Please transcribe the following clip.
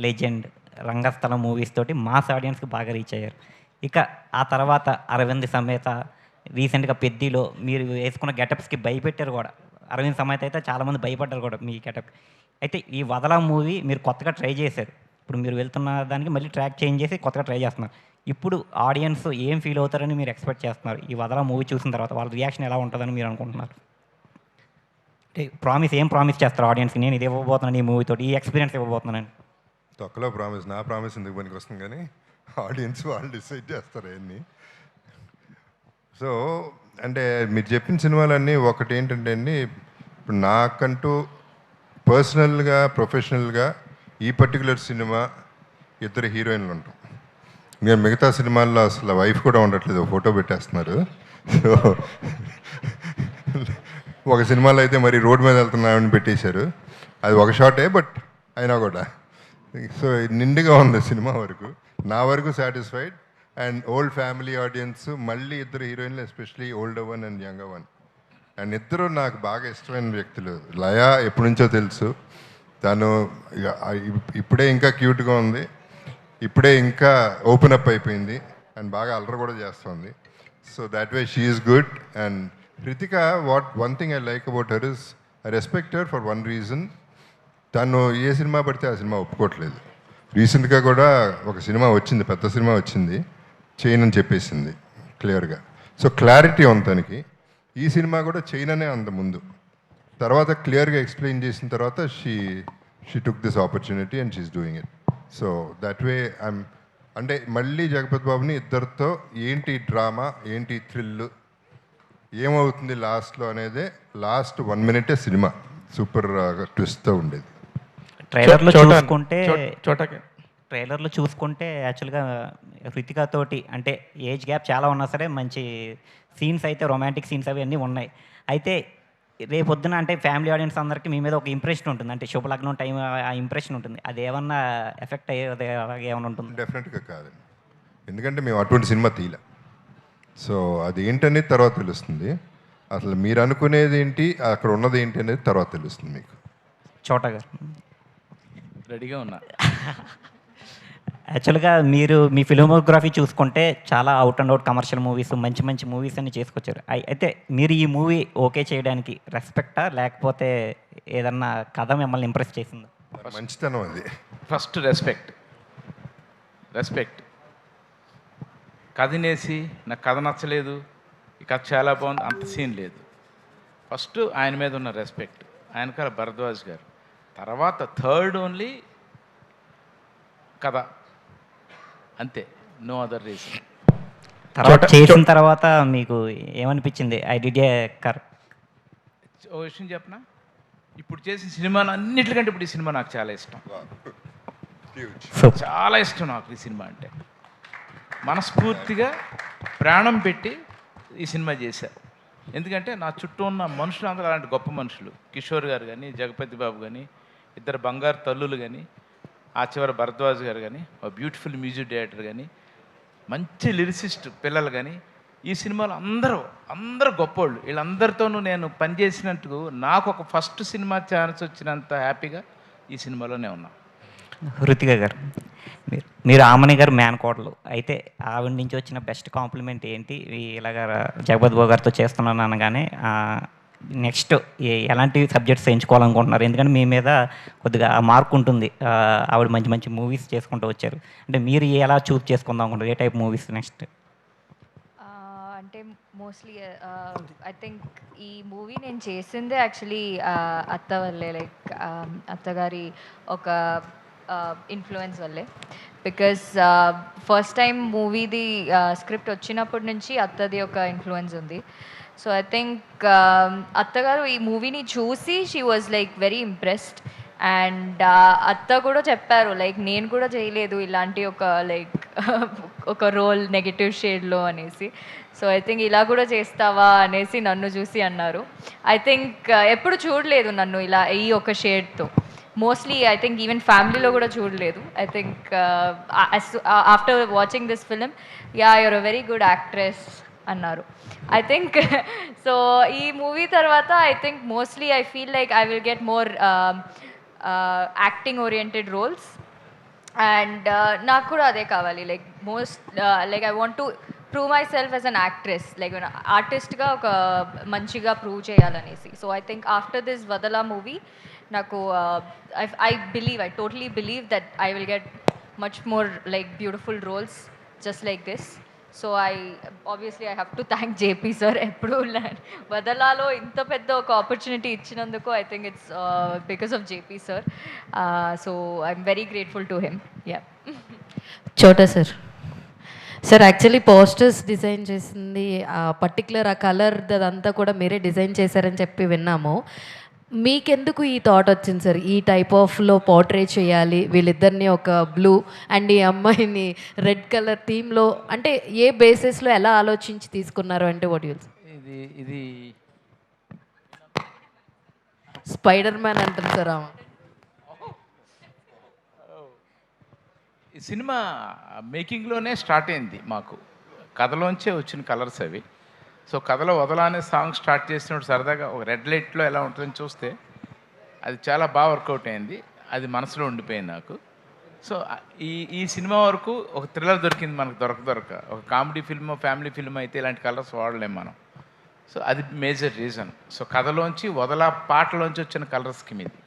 Legend, రంగస్థలం movies తోటి mass ఆడియన్స్‌కి బాగా రీచ్ అయ్యారు. ఇక ఆ తర్వాత 'అరవింద్ సమేత', రీసెంట్‌గా 'పెద్దిలో' మీరు వేసుకున్న గెటప్స్‌కి భయపెట్టారు గూడా. 'అరవింద్ సమేత' అయితే చాలామంది భయపడ్డారు గూడా మీ గెటప్. అయితే ఈ 'వదల' మూవీ మీరు కొత్తగా ట్రై చేశారు. ఇప్పుడు మీరు వెళ్తున్న దానికి మళ్ళీ ట్రాక్ చేంజ్ చేసి కొత్తగా ట్రై చేస్తున్నారు. ఇప్పుడు ఆడియన్స్ ఏం ఫీల్ అవుతారని మీరు ఎక్స్‌పెక్ట్ చేస్తున్నారు? ఈ 'వదల' మూవీ చూసిన తర్వాత వాళ్ళ రియాక్షన్ ఎలా ఉంటదని మీరు అనుకుంటున్నారు? అంటే ఏం ప్రామిస్ చేస్తారు ఆడియన్స్‌కి? నేను ఇది ఇవ్వబోతున్నాను ఈ మూవీతోటి, ఈ ఎక్స్‌పీరియన్స్ ఇవ్వబోతున్నానని. తొక్కలో ప్రామిస్, నా ప్రామిస్ ఎందుకు పనికి వస్తుంది కానీ ఆడియన్స్ వాళ్ళు డిసైడ్ చేస్తారు అవన్నీ. సో అంటే మీరు చెప్పిన సినిమాలన్నీ ఒకటి ఏంటంటే అండి, ఇప్పుడు నాకంటూ పర్సనల్గా ప్రొఫెషనల్గా ఈ పర్టికులర్ సినిమా ఇద్దరు హీరోయిన్లు ఉంటాం. నేను మిగతా సినిమాల్లో అసలు వైఫ్ కూడా ఉండట్లేదు, ఫోటో పెట్టేస్తున్నారు. సో ఒక సినిమాలో అయితే మరి రోడ్డు మీద వెళ్తున్నామని పెట్టేశారు. అది ఒక షాటే, బట్ అయినా కూడా సో నిండుగా ఉంది సినిమా వరకు. నా వరకు satisfied. And old family audience, మళ్ళీ ఇద్దరు హీరోయిన్లు, especially older one and younger one. And ఇద్దరు నాకు బాగా ఇష్టమైన వ్యక్తులు. లయ ఎప్పటి నుంచో తెలుసు, తను ఇప్పుడే ఇంకా క్యూట్గా ఉంది, ఇప్పుడే ఇంకా ఓపెన్ అప్ అయిపోయింది అండ్ బాగా అల్లరి కూడా చేస్తుంది. So that way she is good. And Hrithika, one thing I like about her is I respect her for one reason. తను ఏ సినిమా పడితే ఆ సినిమా ఒప్పుకోవట్లేదు. రీసెంట్గా కూడా ఒక సినిమా వచ్చింది, పెద్ద సినిమా వచ్చింది, చేయనని చెప్పేసింది క్లియర్గా. సో క్లారిటీ ఉంది తనకి. ఈ సినిమా కూడా చేయననే అంత ముందు, తర్వాత క్లియర్గా ఎక్స్ప్లెయిన్ చేసిన తర్వాత she took this opportunity and she is doing it. So that way I'm, అంటే మళ్ళీ జగపతి బాబుని ఇద్దరితో ఏంటి డ్రామా, ఏంటి థ్రిల్, ఏమవుతుంది లాస్ట్లో అనేదే లాస్ట్ 1 minute సినిమా సూపర్ ట్విస్ట్తో ఉండేది. ట్రైలర్లో చూసుకుంటే యాక్చువల్గా హృతిక తోటి అంటే ఏజ్ గ్యాప్ చాలా ఉన్నా సరే మంచి సీన్స్ అయితే, రొమాంటిక్ సీన్స్ అవి అన్నీ ఉన్నాయి. అయితే రేపొద్దున అంటే ఫ్యామిలీ ఆడియన్స్ అందరికీ మీ మీద ఒక ఇంప్రెషన్ ఉంటుంది, అంటే శుభలగ్నం టైం ఆ ఇంప్రెషన్ ఉంటుంది. అది ఏమన్నా ఎఫెక్ట్ అయ్యేది అలాగే ఏమైనా ఉంటుంది? డెఫినెట్గా కాదండి, ఎందుకంటే మేము అటువంటి సినిమా తీయలే. సో అది ఏంటనేది తర్వాత తెలుస్తుంది. అసలు మీరు అనుకునేది ఏంటి, అక్కడ ఉన్నది ఏంటి అనేది తర్వాత తెలుస్తుంది మీకు. చోటా గారు రెడీగా ఉన్నా. యాక్చువల్గా మీరు మీ ఫిల్మోగ్రఫీ చూసుకుంటే చాలా out and out commercial movies, మంచి మంచి మూవీస్ అన్ని చేసుకొచ్చారు. అయితే మీరు ఈ మూవీ ఓకే చేయడానికి రెస్పెక్టా, లేకపోతే ఏదన్నా కథ మిమ్మల్ని ఇంప్రెస్ చేసిందా? మంచితనం అది. First respect. కథనేసి నాకు కథ నచ్చలేదు, ఈ కథ చాలా బాగుంది, అంత సీన్ లేదు. ఫస్ట్ ఆయన మీద ఉన్న రెస్పెక్ట్, ఆయనకాల భరద్వాజ్ గారు. తర్వాత థర్డ్ ఓన్లీ కథ, అంతే, నో అదర్ రీజన్. తర్వాత చేసిన తర్వాత మీకు ఏమనిపించింది? I did a correct. ఓ విషయం చెప్పనా, ఇప్పుడు చేసిన సినిమాలు అన్నిటికంటే ఇప్పుడు ఈ సినిమా నాకు చాలా ఇష్టం. చాలా ఇష్టం నాకు ఈ సినిమా అంటే. మనస్ఫూర్తిగా ప్రాణం పెట్టి ఈ సినిమా చేశారు. ఎందుకంటే నా చుట్టూ ఉన్న మనుషులు అందరూ అలాంటి గొప్ప మనుషులు. కిషోర్ గారు కానీ, జగపతి బాబు కానీ, ఇద్దరు బంగారు తల్లులు కానీ, ఆ చివరి భరద్వాజ్ గారు కానీ, ఒక బ్యూటిఫుల్ మ్యూజిక్ డైరెక్టర్ కానీ, మంచి లిరిసిస్ట్ పిల్లలు కానీ, ఈ సినిమాలో అందరూ గొప్పోళ్ళు. వీళ్ళందరితోనూ నేను పనిచేసినట్టు నాకు ఒక ఫస్ట్ సినిమా ఛాన్స్ వచ్చినంత హ్యాపీగా ఈ సినిమాలోనే ఉన్నా. హృతిక గారు, మీరు ఆమని గారు మేనకోడలు అయితే, ఆవిడ నుంచి వచ్చిన బెస్ట్ కాంప్లిమెంట్ ఏంటి? ఇలాగ జగపతి బాబు గారితో చేస్తున్నాను అనగానే నెక్స్ట్ ఎలాంటి సబ్జెక్ట్స్ ఎంచుకోవాలనుకుంటున్నారు? ఎందుకంటే మీ మీద కొద్దిగా మార్క్ ఉంటుంది, ఆవిడ మంచి మంచి మూవీస్ చేసుకుంటూ వచ్చారు. అంటే మీరు ఎలా చూస్ చేసుకుందాం అనుకుంటారు, ఏ టైప్ మూవీస్ నెక్స్ట్? అంటే మోస్ట్లీ ఐ థింక్ ఈ మూవీ నేను చేసిందే యాక్చువల్లీ అత్త వల్లే, లైక్ అత్తగారి ఒక ఇన్ఫ్లుయెన్స్ వల్లే. బికాస్ ఫస్ట్ టైం మూవీది స్క్రిప్ట్ వచ్చినప్పటి నుంచి అత్తది ఒక ఇన్ఫ్లుయెన్స్ ఉంది. సో ఐ థింక్ అత్తగారు ఈ మూవీని చూసి she was like very impressed. And అత్త కూడా చెప్పారు, లైక్ నేను కూడా చేయలేదు ఇలాంటి ఒక లైక్ ఒక రోల్ నెగటివ్ షేడ్లో అనేసి. సో ఐ థింక్ ఇలా కూడా చేస్తావా అనేసి నన్ను చూసి అన్నారు. ఐ థింక్ ఎప్పుడు చూడలేదు నన్ను ఇలా ఈ ఒక షేడ్తో. మోస్ట్లీ ఐ థింక్ ఈవెన్ ఫ్యామిలీలో కూడా చూడలేదు. I think after watching this film, yeah you're a very good actress అన్నారు. ఐ థింక్ సో ఈ మూవీ తర్వాత I think mostly I feel like I will get more acting oriented roles. And నాకు కూడా అదే కావాలి, like like I want to prove myself as an actress, like ఆర్టిస్ట్గా ఒక మంచిగా ప్రూవ్ చేయాలనేసి. So I think after this Vadala movie నాకు I totally believe that I will get much more like beautiful roles just like this. So obviously I have to thank JP sir. ఎప్పుడు వదలాలో ఇంత పెద్ద ఒక ఆపర్చునిటీ ఇచ్చినందుకు I think it's because of JP sir. So I'm very grateful to him. Yeah. చోటా sir. Sir actually posters design చేసింది particular ఆ colour అదంతా కూడా మీరే డిజైన్ చేశారని చెప్పి విన్నాము. మీకెందుకు ఈ థాట్ వచ్చింది సార్, ఈ టైప్ ఆఫ్లో పోర్ట్రే చేయాలి వీళ్ళిద్దరిని, ఒక బ్లూ అండ్ ఈ అమ్మాయిని రెడ్ కలర్ థీమ్లో, అంటే ఏ బేసిస్లో ఎలా ఆలోచించి తీసుకున్నారు అంటే వాట్ యూల్స్? ఇది స్పైడర్ మ్యాన్ అంటారు సార్ ఆమె. ఈ సినిమా మేకింగ్లోనే స్టార్ట్ అయింది మాకు, కథలోంచే వచ్చిన కలర్స్ అవి. సో కథలో వదలానే సాంగ్ స్టార్ట్ చేసినప్పుడు సరదాగా ఒక రెడ్ లైట్లో ఎలా ఉంటుందని చూస్తే అది చాలా బాగా వర్కౌట్ అయింది, అది మనసులో ఉండిపోయింది నాకు. సో ఈ సినిమా వరకు ఒక థ్రిల్లర్ దొరికింది మనకు, దొరక ఒక కామెడీ ఫిల్మ్, ఫ్యామిలీ ఫిల్మ్ అయితే ఇలాంటి కలర్స్ వాడలేం మనం. సో అది మేజర్ రీజన్. సో కథలోంచి వదలా పాటలోంచి వచ్చిన కలర్ స్కీమ్ ఇది.